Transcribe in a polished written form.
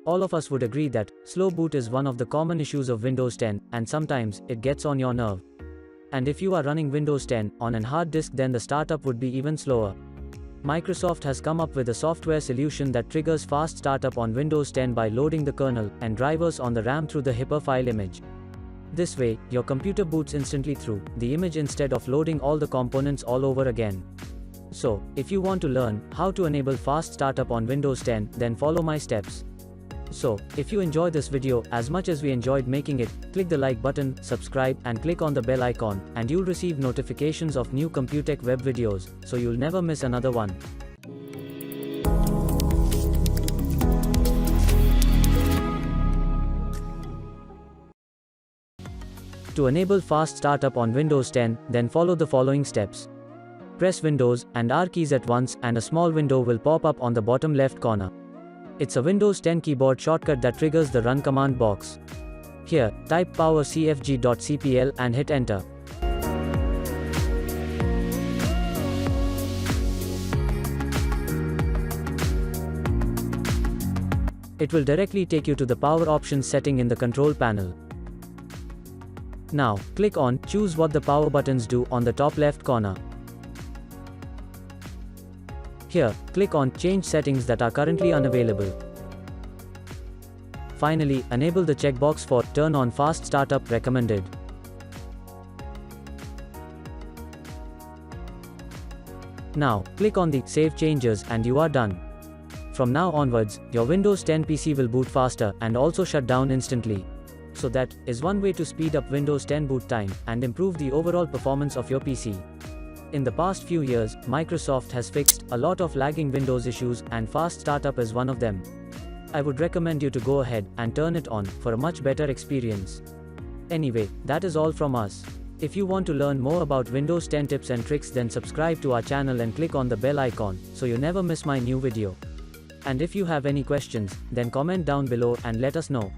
All of us would agree that slow boot is one of the common issues of Windows 10, and sometimes it gets on your nerve. And if you are running Windows 10 on an hard disk, then the startup would be even slower. Microsoft has come up with a software solution that triggers fast startup on Windows 10 by loading the kernel and drivers on the RAM through the hipper file image. This way, your computer boots instantly through the image instead of loading all the components all over again. So, if you want to learn how to enable fast startup on Windows 10, then follow my steps. So, if you enjoy this video as much as we enjoyed making it, click the like button, subscribe, and click on the bell icon, and you'll receive notifications of new Computech web videos, so you'll never miss another one. To enable fast startup on Windows 10, then follow the following steps. Press Windows and R keys at once, and a small window will pop up on the bottom left corner. It's a Windows 10 keyboard shortcut that triggers the Run command box. Here, type powercfg.cpl and hit enter. It will directly take you to the power options setting in the control panel. Now, click on Choose what the power buttons do on the top left corner. Here, click on Change settings that are currently unavailable. Finally, enable the checkbox for Turn on Fast Startup Recommended. Now, click on the Save Changes and you are done. From now onwards, your Windows 10 PC will boot faster and also shut down instantly. So that is one way to speed up Windows 10 boot time and improve the overall performance of your PC. In the past few years, Microsoft has fixed a lot of lagging Windows issues, and fast startup is one of them. I would recommend you to go ahead and turn it on for a much better experience. Anyway, that is all from us. If you want to learn more about Windows 10 tips and tricks, then subscribe to our channel and click on the bell icon so you never miss my new video. And if you have any questions, then comment down below and let us know.